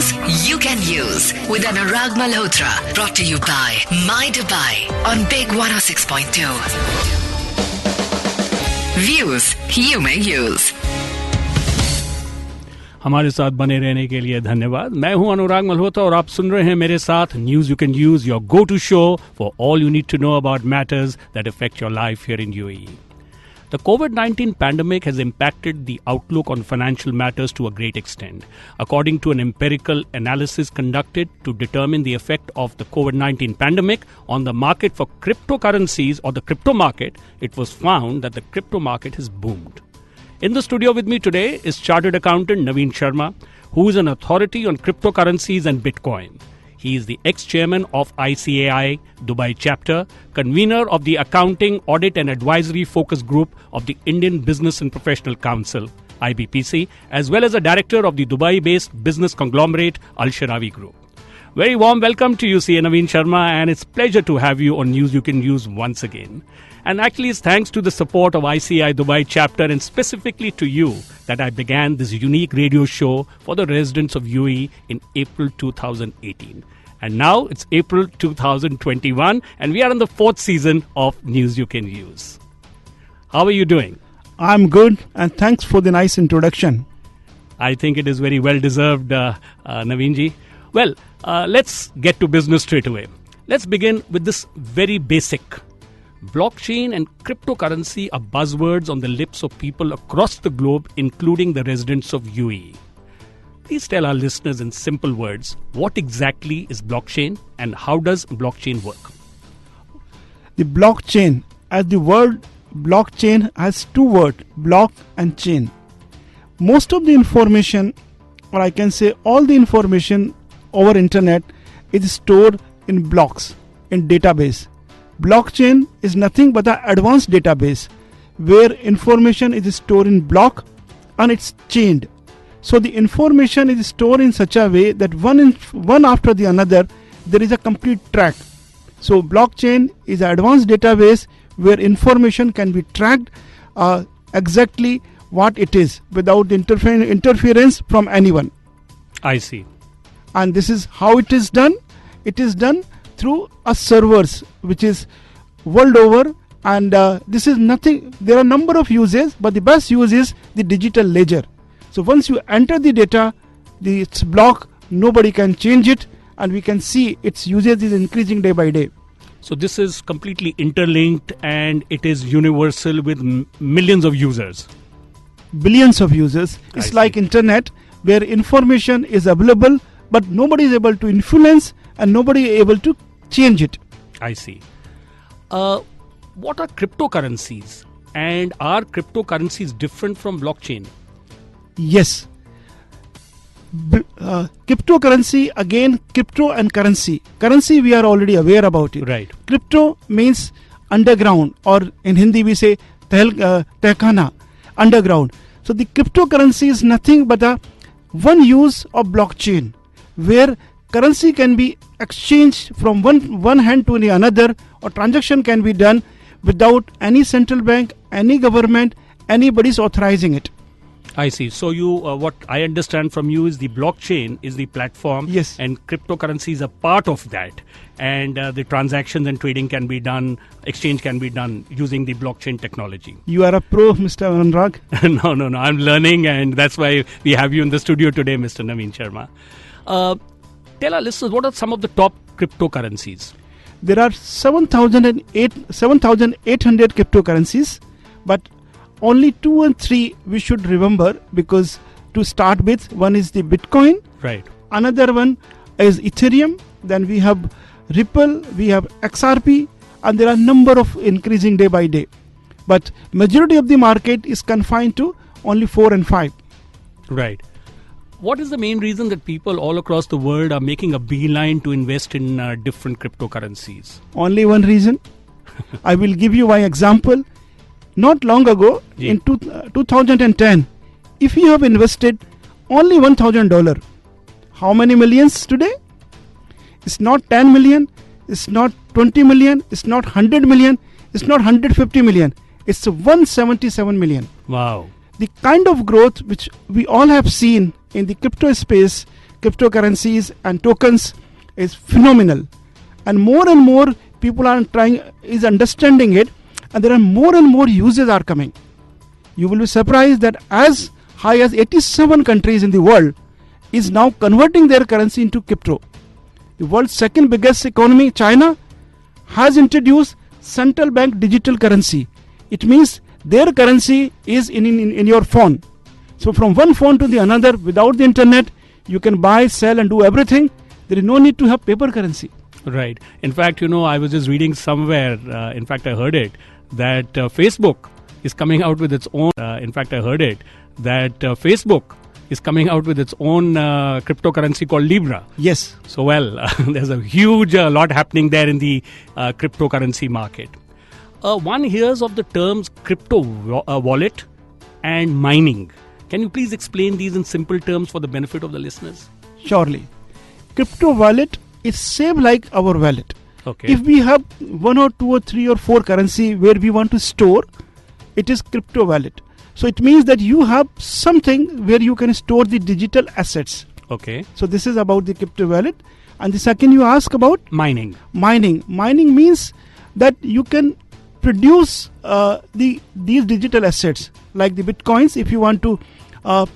news you can use with Anurag Malhotra. Brought to you by My Dubai on Big 106.2. Views you may use. हमारे साथ बने रहने के लिए धन्यवाद। मैं हूं अनुराग मल्होत्रा और आप सुन रहे हैं मेरे साथ news you can use, your go to show for all you need to know about matters that affect your life here in UAE. The COVID-19 pandemic has impacted the outlook on financial matters to a great extent. According to an empirical analysis conducted to determine the effect of the COVID-19 pandemic on the market for cryptocurrencies or the crypto market, it was found that the crypto market has boomed. In the studio with me today is Chartered Accountant Naveen Sharma, who is an authority on cryptocurrencies and Bitcoin. He is the ex-chairman of ICAI Dubai chapter, convener of the Accounting, Audit and Advisory Focus Group of the Indian Business and Professional Council, IBPC, as well as a director of the Dubai-based business conglomerate Al Sharawi Group. Very warm welcome to you, CA Naveen Sharma, and it's a pleasure to have you on News You Can Use once again. And actually, it's thanks to the support of ICAI Dubai chapter and specifically to you that I began this unique radio show for the residents of UAE in April 2018. And now it's April 2021 and we are in the fourth season of News You Can Use. How are you doing? I'm good and thanks for the nice introduction. I think it is very well deserved, Naveenji. Well, let's get to business straight away. Let's begin with this very basic. Blockchain and cryptocurrency are buzzwords on the lips of people across the globe, including the residents of UAE. Please tell our listeners in simple words, what exactly is blockchain and how does blockchain work? The blockchain, as the word blockchain has two words, block and chain. Most of the information, or I can say all the information over internet is stored in blocks, in database. Blockchain is nothing but an advanced database where information is stored in block and it's chained. So the information is stored in such a way that one after the another there is a complete track. So blockchain is an advanced database where information can be tracked exactly what it is without interference from anyone. I see. And this is how it is done. It is done through a servers which is world over, and this is nothing. There are a number of uses, but the best use is the digital ledger. So once you enter the data, its block, nobody can change it, and we can see its usage is increasing day by day. So this is completely interlinked and it is universal with millions of users. Billions of users. It's like internet where information is available, but nobody is able to influence and nobody is able to change it. I see. What are cryptocurrencies and are cryptocurrencies different from blockchain? Yes. Cryptocurrency, again, crypto and currency. Currency, we are already aware about it. Right. Crypto means underground, or in Hindi we say tehkhana, underground. So the cryptocurrency is nothing but a one use of blockchain where currency can be exchanged from one hand to the another, or transaction can be done without any central bank, any government, anybody's authorizing it. I see. So you, what I understand from you is the blockchain is the platform. Yes. And cryptocurrency is a part of that. And the transactions and trading can be done, exchange can be done using the blockchain technology. You are a pro, Mr. Anurag. No. I'm learning, and that's why we have you in the studio today, Mr. Naveen Sharma. Tell our listeners, what are some of the top cryptocurrencies? There are 7,800 cryptocurrencies, but only 2 and 3 we should remember, because to start with, one is the Bitcoin. Right. Another one is Ethereum. Then we have Ripple, we have XRP, and there are number of increasing day by day. But majority of the market is confined to only 4 and 5. Right. What is the main reason that people all across the world are making a beeline to invest in different cryptocurrencies? Only one reason. I will give you one example. Not long ago, in 2010, if you have invested only $1,000, how many millions today? It's not 10 million, it's not 20 million, it's not 100 million, it's not 150 million, it's 177 million. Wow. The kind of growth which we all have seen in the crypto space, cryptocurrencies and tokens is phenomenal. And more people are is understanding it, and there are more and more users are coming. You will be surprised that as high as 87 countries in the world is now converting their currency into crypto. The world's second biggest economy, China, has introduced central bank digital currency. It means their currency is in your phone. So from one phone to the another, without the internet, you can buy, sell and do everything. There is no need to have paper currency. Right. In fact, I was just reading somewhere, in fact, I heard it, that Facebook is coming out with its own, Facebook is coming out with its own cryptocurrency called Libra. Yes. So, there's a huge lot happening there in the cryptocurrency market. One hears of the terms crypto wallet and mining. Can you please explain these in simple terms for the benefit of the listeners? Surely. Crypto wallet is same like our wallet. Okay. If we have 1 or 2 or 3 or 4 currency where we want to store, it is crypto wallet. So it means that you have something where you can store the digital assets. Okay. So this is about the crypto wallet. And the second you ask about mining. Mining means that you can produce these digital assets like the bitcoins. If you want to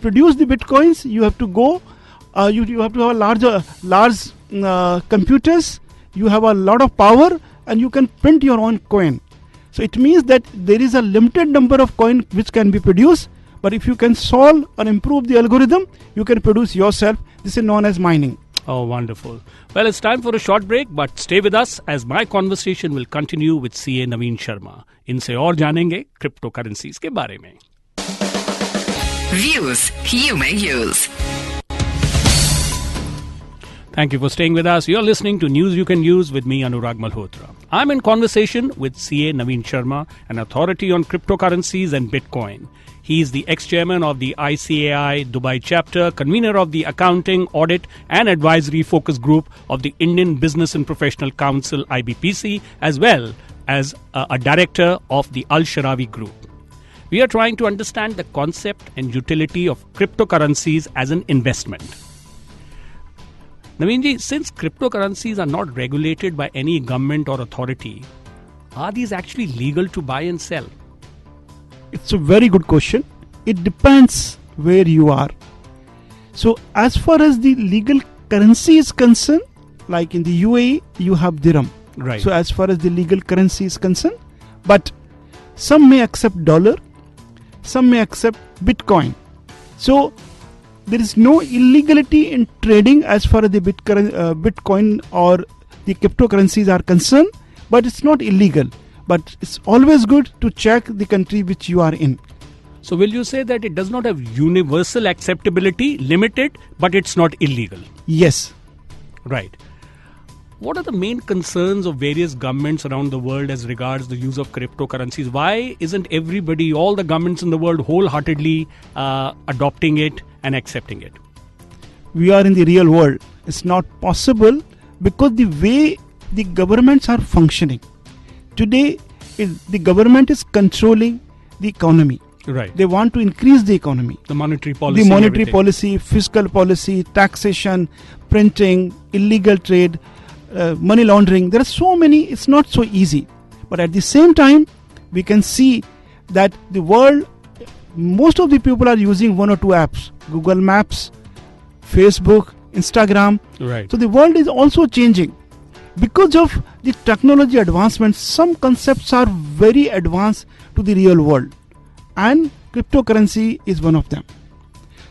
produce the bitcoins, you have to go. You have to have large computers. You have a lot of power, and you can print your own coin. So it means that there is a limited number of coin which can be produced, but if you can solve or improve the algorithm, you can produce yourself. This is known as mining. Oh, wonderful. Well, it's time for a short break, but stay with us as my conversation will continue with CA Naveen Sharma. इनसे और जानेंगे cryptocurrencies के बारे में. Views you may use. Thank you for staying with us. You're listening to News You Can Use with me, Anurag Malhotra. I'm in conversation with CA Naveen Sharma, an authority on cryptocurrencies and Bitcoin. He's the ex-chairman of the ICAI Dubai chapter, convener of the Accounting, Audit and Advisory Focus Group of the Indian Business and Professional Council, IBPC, as well as a director of the Al-Sharawi Group. We are trying to understand the concept and utility of cryptocurrencies as an investment. Naveenji, since cryptocurrencies are not regulated by any government or authority, are these actually legal to buy and sell? It's a very good question. It depends where you are. So as far as the legal currency is concerned, like in the UAE, you have dirham. Right. So as far as the legal currency is concerned, but some may accept dollar, some may accept Bitcoin. So there is no illegality in trading as far as the Bitcoin or the cryptocurrencies are concerned, but it's not illegal. But it's always good to check the country which you are in. So will you say that it does not have universal acceptability, limited, but it's not illegal? Yes. Right. What are the main concerns of various governments around the world as regards the use of cryptocurrencies? Why isn't everybody, all the governments in the world, wholeheartedly adopting it and accepting it? We are in the real world. It's not possible because the way the governments are functioning. Today, the government is controlling the economy. Right. They want to increase the economy. The monetary policy. The monetary policy, fiscal policy, taxation, printing, illegal trade, money laundering. There are so many, it's not so easy. But at the same time, we can see that the world, most of the people are using 1 or 2 apps. Google Maps, Facebook, Instagram. Right. So the world is also changing. Because of the technology advancements, some concepts are very advanced to the real world. And cryptocurrency is one of them.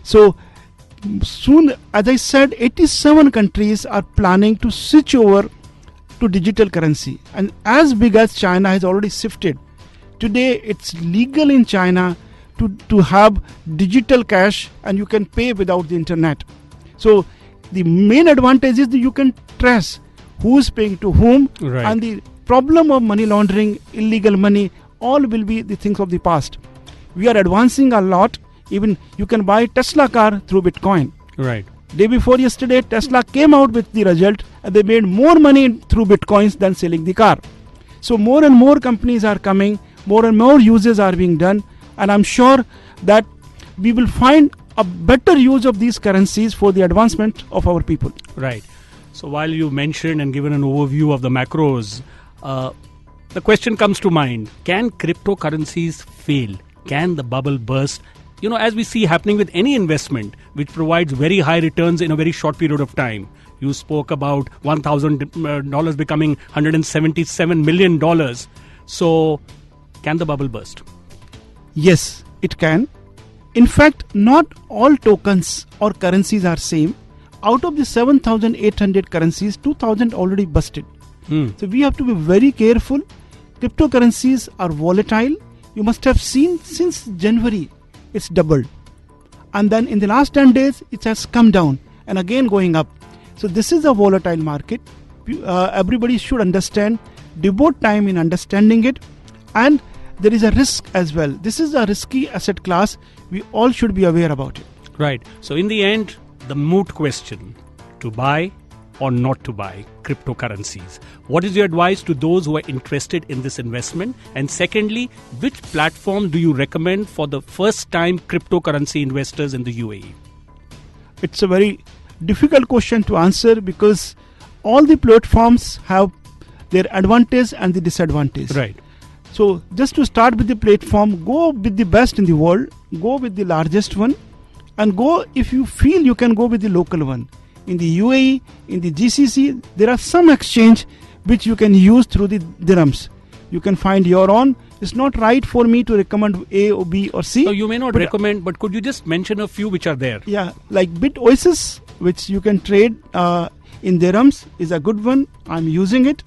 So soon, as I said, 87 countries are planning to switch over to digital currency. And as big as China has already shifted, today it's legal in China to have digital cash and you can pay without the internet. So the main advantage is that you can trace who is paying to whom, right. And the problem of money laundering, illegal money, all will be the things of the past. We are advancing a lot. Even you can buy Tesla car through Bitcoin. Right. Day before yesterday, Tesla came out with the result and they made more money through Bitcoins than selling the car. So more and more companies are coming, more and more uses are being done, and I'm sure that we will find a better use of these currencies for the advancement of our people. Right. So while you mentioned and given an overview of the macros, the question comes to mind: can cryptocurrencies fail? Can the bubble burst? You know, as we see happening with any investment which provides very high returns in a very short period of time. You spoke about $1,000 becoming $177 million. So, can the bubble burst? Yes, it can. In fact, not all tokens or currencies are same. Out of the 7,800 currencies, 2,000 already busted. So we have to be very careful. Cryptocurrencies are volatile. You must have seen since January, it's doubled. And then in the last 10 days, it has come down and again going up. So this is a volatile market. Everybody should understand, devote time in understanding it. And there is a risk as well. This is a risky asset class. We all should be aware about it. Right. So in the end, the moot question: to buy or not to buy cryptocurrencies. What is your advice to those who are interested in this investment? And secondly, which platform do you recommend for the first time cryptocurrency investors in the UAE? It's a very difficult question to answer because all the platforms have their advantage and the disadvantage. Right. So just to start with the platform, go with the best in the world, go with the largest one, and go, if you feel you can go with the local one. In the UAE, in the GCC, there are some exchange which you can use through the dirhams. You can find your own. It's not right for me to recommend A or B or C. So you may not recommend, but could you just mention a few which are there? Yeah, like BitOasis, which you can trade in dirhams, is a good one. I'm using it.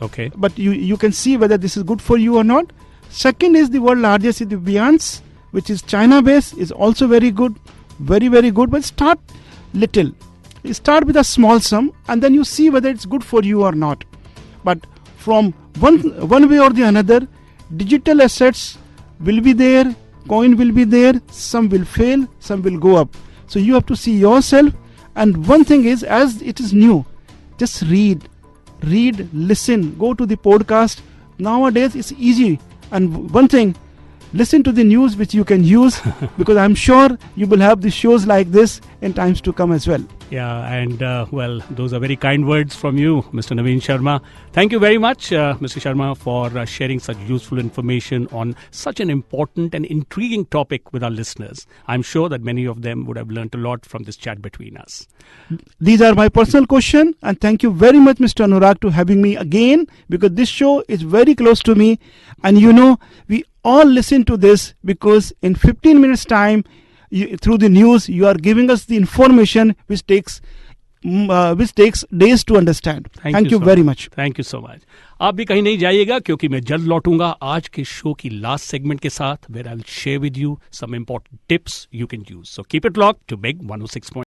Okay. But you can see whether this is good for you or not. Second is the world largest is the Binance, which is China based, is also very good, very, very good. But start little. You start with a small sum and then you see whether it's good for you or not. But from one way or the another, digital assets will be there, coin will be there, some will fail, some will go up. So you have to see yourself. And one thing is, as it is new, just read, listen, go to the podcast. Nowadays it's easy. And one thing, listen to the news which you can use because I'm sure you will have the shows like this in times to come as well. Yeah, and well, those are very kind words from you, Mr. Naveen Sharma. Thank you very much, Mr. Sharma, for sharing such useful information on such an important and intriguing topic with our listeners. I'm sure that many of them would have learned a lot from this chat between us. These are my personal questions, and thank you very much, Mr. Anurag, to having me again, because this show is very close to me. And you know, we all listen to this because in 15 minutes time, through the news, you are giving us the information which takes days to understand. Thank you very much. Thank you so much. आप भी कहीं नहीं जाइएगा क्योंकि मैं जल्द लौटूंगा आज के शो की लास्ट सेगमेंट के साथ, where I'll share with you some important tips you can use. So keep it locked to Big 106.